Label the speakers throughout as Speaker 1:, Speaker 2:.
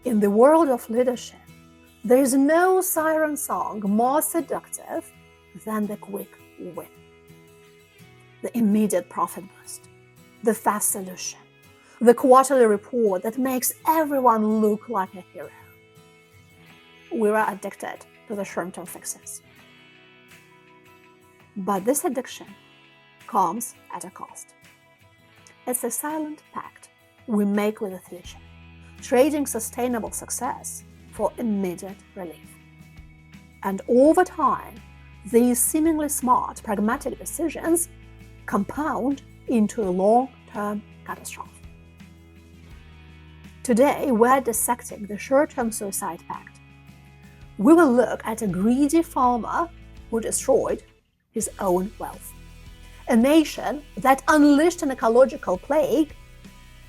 Speaker 1: In the world of leadership, there is no siren song more seductive than the quick win. The immediate profit boost, the fast solution, the quarterly report that makes everyone look like a hero. We are addicted to the short-term fixes. But this addiction comes at a cost. It's a silent pact we make with the future, trading sustainable success for immediate relief. And over time, these seemingly smart, pragmatic decisions compound into a long-term catastrophe. Today, we're dissecting the Short-Term Suicide Pact. We will look at a greedy farmer who destroyed his own wealth, a nation that unleashed an ecological plague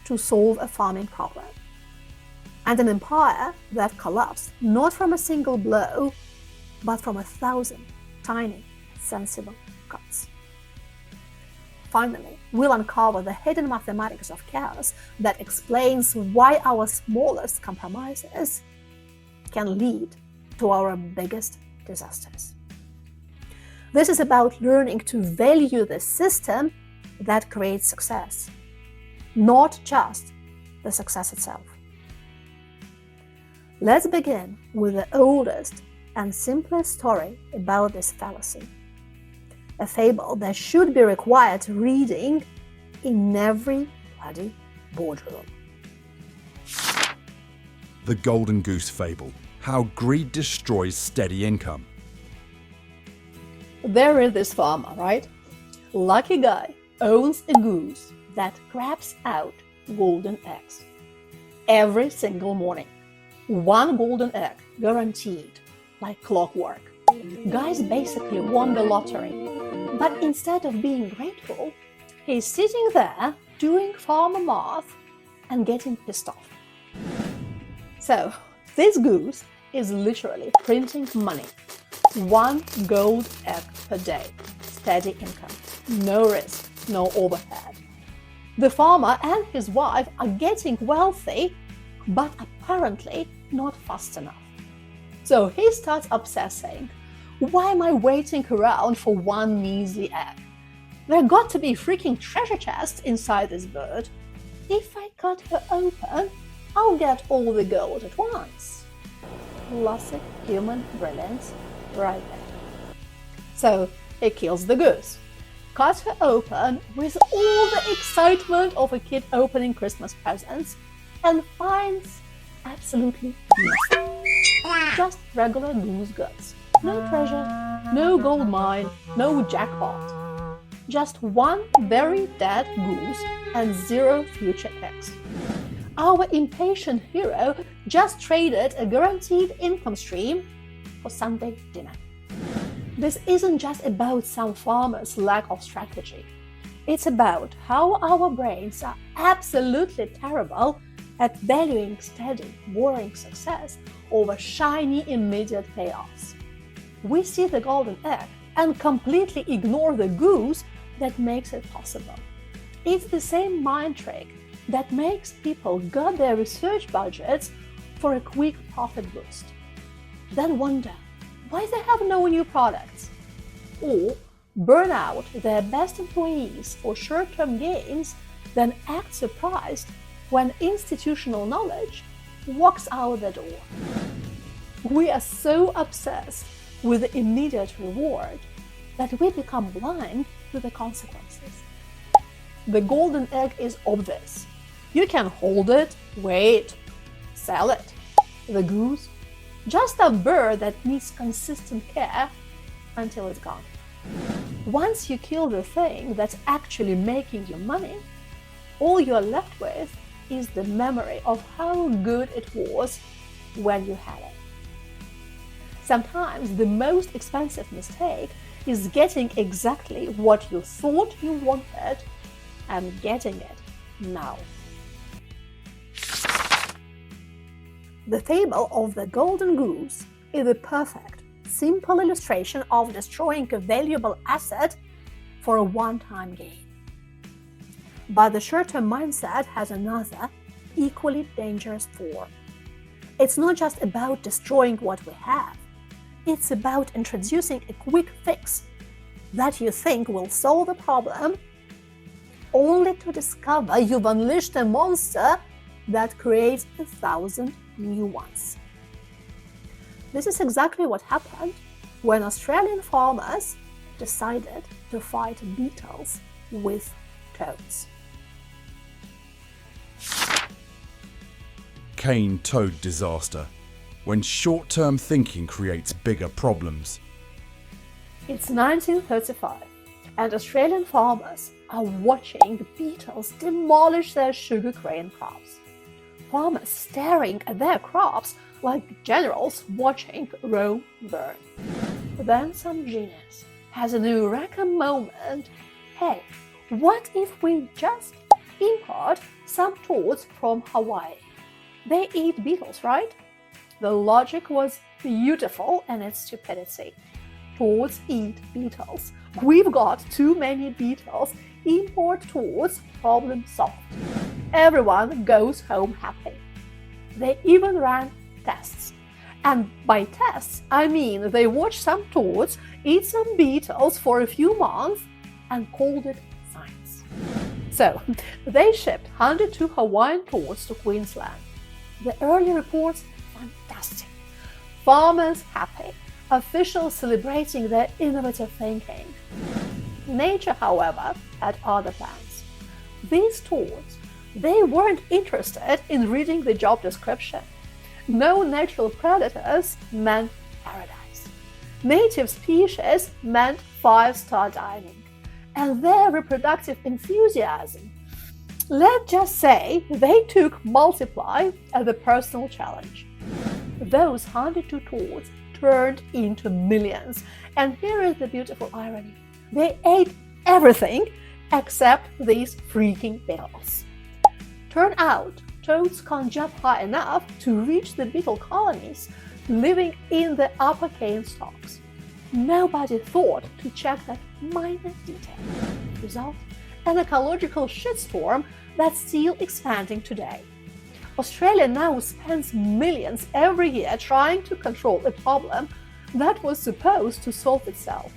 Speaker 1: to solve a farming problem, and an empire that collapsed not from a single blow, but from 1,000 tiny, sensible cuts. Finally, we'll uncover the hidden mathematics of chaos that explains why our smallest compromises can lead to our biggest disasters. This is about learning to value the system that creates success, not just the success itself. Let's begin with the oldest and simplest story about this fallacy, a fable that should be required reading in every bloody boardroom.
Speaker 2: The Golden Goose Fable: How Greed Destroys Steady Income.
Speaker 1: There is this farmer, right? Lucky guy owns a goose that craps out golden eggs every single morning. One golden egg guaranteed, like clockwork. Guy's basically won the lottery. But instead of being grateful, he's sitting there doing farmer math and getting pissed off. So this goose is literally printing money. One gold egg per day, steady income, no risk, no overhead. The farmer and his wife are getting wealthy, but apparently not fast enough. So he starts obsessing. Why am I waiting around for one measly egg? There got to be a freaking treasure chest inside this bird. If I cut her open, I'll get all the gold at once. Classic human brilliance right there. So he kills the goose, cuts her open with all the excitement of a kid opening Christmas presents, and finds absolutely nothing. Just regular goose guts. No treasure, no gold mine, no jackpot. Just one very dead goose and 0 future eggs. Our impatient hero just traded a guaranteed income stream for Sunday dinner. This isn't just about some farmer's lack of strategy. It's about how our brains are absolutely terrible at valuing steady, boring success over shiny, immediate payoffs. We see the golden egg and completely ignore the goose that makes it possible. It's the same mind trick that makes people gut their research budgets for a quick profit boost. Then wonder why they have no new products, or burn out their best employees for short-term gains, then act surprised when institutional knowledge walks out the door. We are so obsessed with the immediate reward that we become blind to the consequences. The golden egg is obvious. You can hold it, wait, sell it. The goose, just a bird that needs consistent care until it's gone. Once you kill the thing that's actually making you money, all you're left with is the memory of how good it was when you had it. Sometimes the most expensive mistake is getting exactly what you thought you wanted and getting it now. The fable of the golden goose is a perfect, simple illustration of destroying a valuable asset for a one-time gain. But the short-term mindset has another, equally dangerous form. It's not just about destroying what we have. It's about introducing a quick fix that you think will solve the problem, only to discover you've unleashed a monster that creates 1,000 new ones. This is exactly what happened when Australian farmers decided to fight beetles with toads.
Speaker 2: Cane toad disaster, when short-term thinking creates bigger problems.
Speaker 1: It's 1935, and Australian farmers are watching beetles demolish their sugarcane crops. Farmers staring at their crops like generals watching Rome burn. Then some genius has a eureka moment. Hey, what if we just import some toads from Hawaii? They eat beetles, right? The logic was beautiful in its stupidity. Toads eat beetles. We've got too many beetles. Import toads, problem solved. Everyone goes home happy. They even ran tests. And by tests, I mean they watched some toads eat some beetles for a few months and called it science. So, they shipped 102 Hawaiian toads to Queensland. The early reports, fantastic. Farmers happy. Officials celebrating their innovative thinking. Nature, however, had other plans. These toads, they weren't interested in reading the job description. No natural predators meant paradise. Native species meant 5-star dining. And their reproductive enthusiasm, let's just say they took multiply as a personal challenge. Those 102 toads turned into millions. And here is the beautiful irony. They ate everything except these freaking beetles. Turn out, toads can't jump high enough to reach the beetle colonies living in the upper cane stalks. Nobody thought to check that minor detail. Result? An ecological shitstorm that's still expanding today. Australia now spends millions every year trying to control a problem that was supposed to solve itself.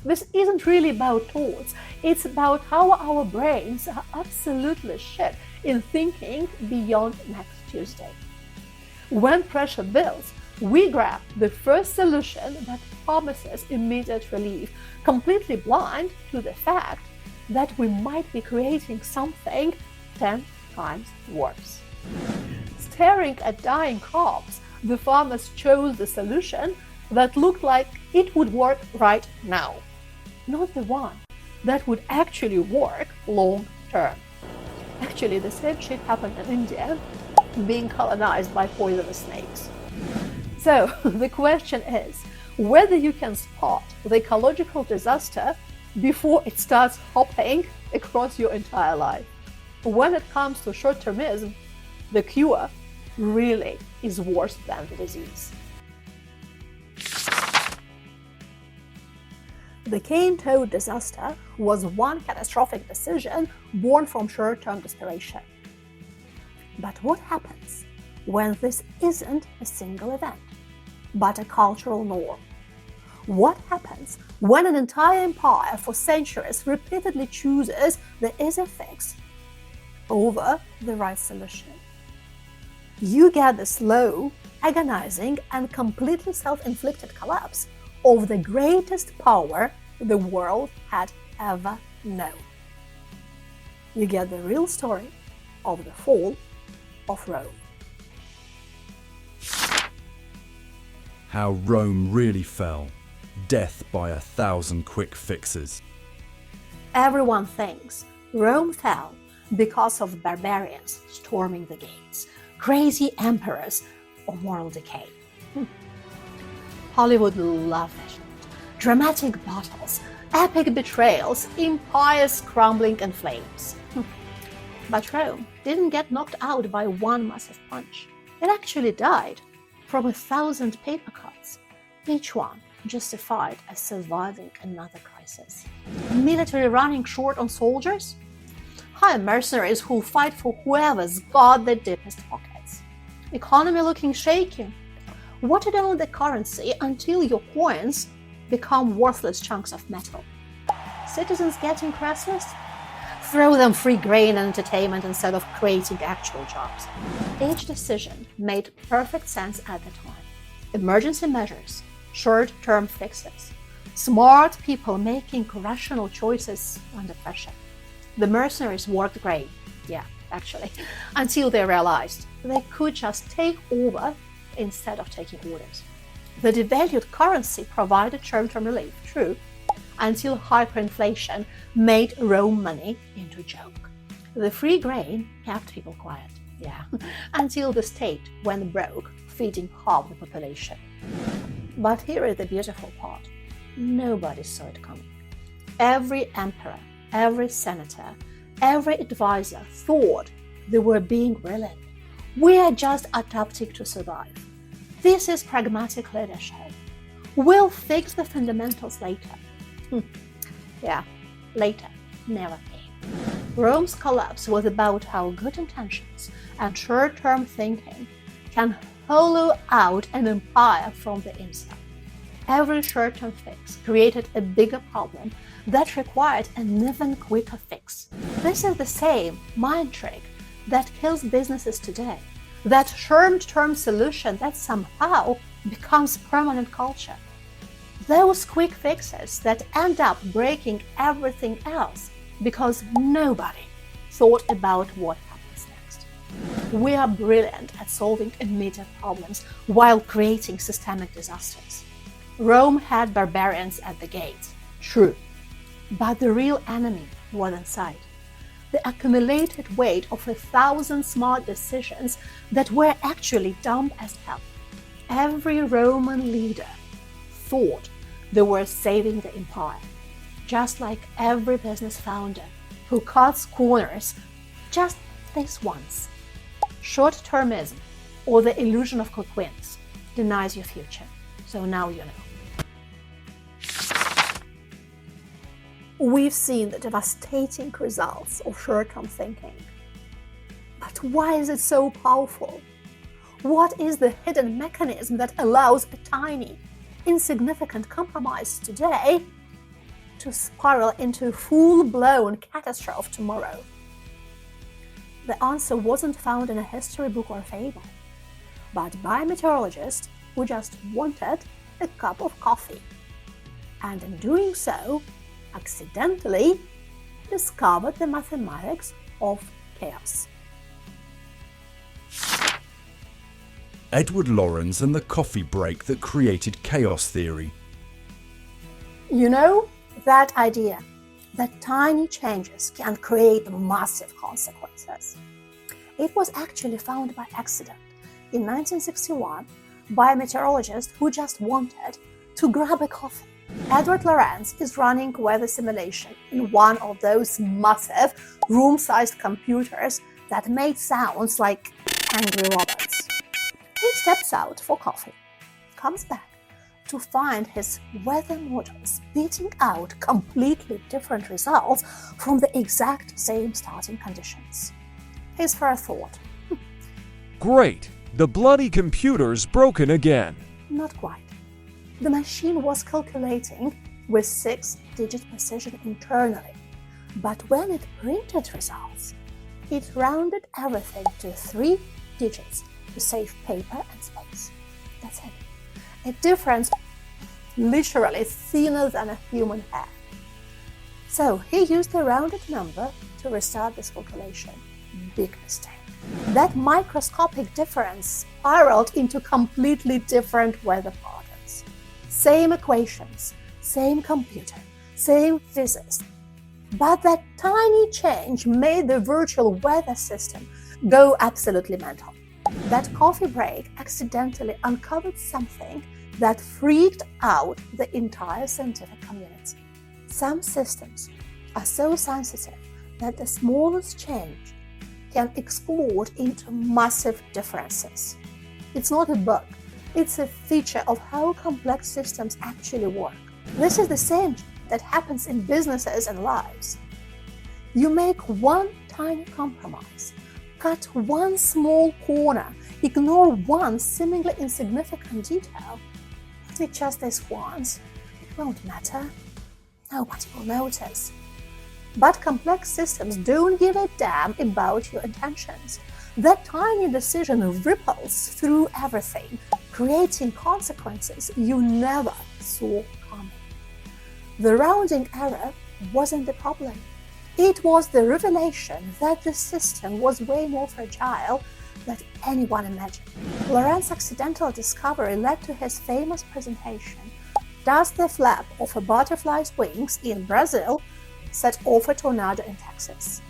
Speaker 1: This isn't really about toads, it's about how our brains are absolutely shit in thinking beyond next Tuesday. When pressure builds, we grab the first solution that promises immediate relief, completely blind to the fact that we might be creating something 10 times worse. Staring at dying crops, the farmers chose the solution that looked like it would work right now, not the one that would actually work long term. Actually, the same shit happened in India, being colonized by poisonous snakes. So, the question is whether you can spot the ecological disaster before it starts hopping across your entire life. When it comes to short-termism, the cure really is worse than the disease. The cane toad disaster was one catastrophic decision born from short-term desperation. But what happens when this isn't a single event, but a cultural norm? What happens when an entire empire for centuries repeatedly chooses the easy fix over the right solution? You get the slow, agonizing, and completely self-inflicted collapse of the greatest power the world had ever known. You get the real story of the fall of Rome.
Speaker 2: How Rome really fell. Death by 1,000 quick fixes.
Speaker 1: Everyone thinks Rome fell because of barbarians storming the gates, crazy emperors, or moral decay. Hollywood loved it. Dramatic battles, epic betrayals, empires crumbling in flames. But Rome didn't get knocked out by one massive punch. It actually died from 1,000 paper cuts, each one justified as surviving another crisis. Military running short on soldiers? Hire mercenaries who fight for whoever's got the deepest pockets. economy looking shaky. Water down the currency until your coins become worthless chunks of metal. Citizens getting restless? Throw them free grain and entertainment instead of creating actual jobs. Each decision made perfect sense at the time. Emergency measures, short-term fixes, smart people making rational choices under pressure. The mercenaries worked great, actually, until they realized they could just take over instead of taking orders. The devalued currency provided short-term relief, true, until hyperinflation made Rome money into a joke. The free grain kept people quiet, until the state went broke, feeding half the population. But here is the beautiful part. Nobody saw it coming. Every emperor, every senator, every advisor thought they were being brilliant. We are just adapting to survive. This is pragmatic leadership. We'll fix the fundamentals later. Later never came. Rome's collapse was about how good intentions and short-term thinking can hollow out an empire from the inside. Every short-term fix created a bigger problem that required an even quicker fix. This is the same mind trick that kills businesses today. That short-term solution that somehow becomes permanent culture. Those quick fixes that end up breaking everything else because nobody thought about what happens next. We are brilliant at solving immediate problems while creating systemic disasters. Rome had barbarians at the gates, true, but the real enemy was inside. The accumulated weight of 1,000 smart decisions that were actually dumb as hell. Every Roman leader thought they were saving the empire, just like every business founder who cuts corners just this once. Short-termism, or the illusion of quick wins, denies your future. So now you know. We've seen the devastating results of short-term thinking. But why is it so powerful? What is the hidden mechanism that allows a tiny, insignificant compromise today to spiral into a full-blown catastrophe tomorrow? The answer wasn't found in a history book or fable, but by a meteorologist who just wanted a cup of coffee, and in doing so, accidentally discovered the mathematics of chaos.
Speaker 2: Edward Lorenz and the coffee break that created chaos theory.
Speaker 1: You know, that idea that tiny changes can create massive consequences. It was actually found by accident in 1961 by a meteorologist who just wanted to grab a coffee. Edward Lorenz is running weather simulation in one of those massive room-sized computers that made sounds like angry robots. He steps out for coffee, comes back to find his weather models beating out completely different results from the exact same starting conditions. His first thought,
Speaker 3: Great! The bloody computer's broken again.
Speaker 1: Not quite. The machine was calculating with 6-digit precision internally, but when it printed results, it rounded everything to 3 digits to save paper and space. That's it. A difference literally thinner than a human hair. So he used a rounded number to restart this calculation. Big mistake. That microscopic difference spiraled into completely different weather patterns. Same equations, same computer, same physics. But that tiny change made the virtual weather system go absolutely mental. That coffee break accidentally uncovered something that freaked out the entire scientific community. Some systems are so sensitive that the smallest change can explode into massive differences. It's not a bug, it's a feature of how complex systems actually work. This is the same that happens in businesses and lives. You make one tiny compromise, cut one small corner Ignore one seemingly insignificant detail. It's just this once. It won't matter. Nobody will notice. But complex systems don't give a damn about your intentions. That tiny decision ripples through everything, creating consequences you never saw coming. The rounding error wasn't the problem. It was the revelation that the system was way more fragile than anyone imagined. Laurent's accidental discovery led to his famous presentation. Does the flap of a butterfly's wings in Brazil set off a tornado in Texas?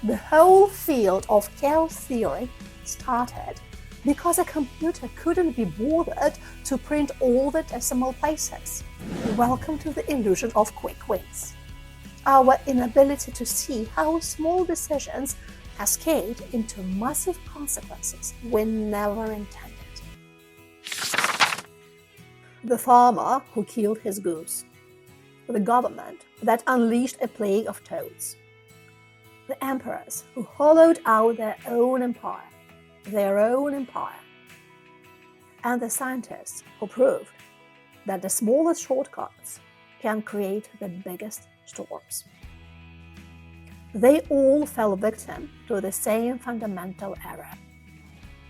Speaker 1: The whole field of chaos theory started because a computer couldn't be bothered to print all the decimal places. Welcome to the illusion of quick wins. Our inability to see how small decisions cascade into massive consequences we never intended. The farmer who killed his goose. The government that unleashed a plague of toads. The emperors who hollowed out their own empire. And the scientists who proved that the smallest shortcuts can create the biggest storms. They all fell victim to the same fundamental error,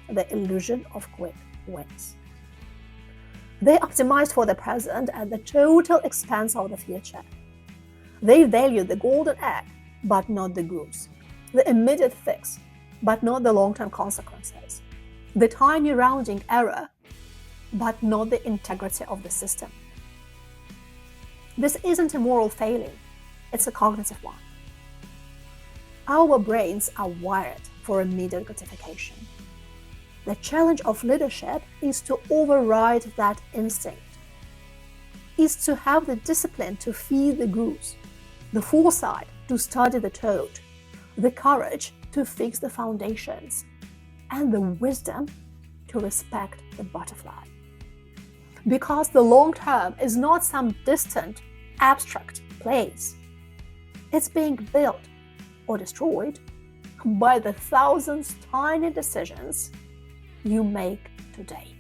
Speaker 1: the illusion of quick wins. They optimized for the present at the total expense of the future. They valued the golden egg, but not the goose, the immediate fix, but not the long-term consequences, the tiny rounding error, but not the integrity of the system. This isn't a moral failing, it's a cognitive one. Our brains are wired for immediate gratification. The challenge of leadership is to override that instinct, is to have the discipline to feed the goose, the foresight to study the toad, the courage to fix the foundations, and the wisdom to respect the butterfly. Because the long term is not some distant, abstract place. It's being built or destroyed by the thousands tiny decisions you make today.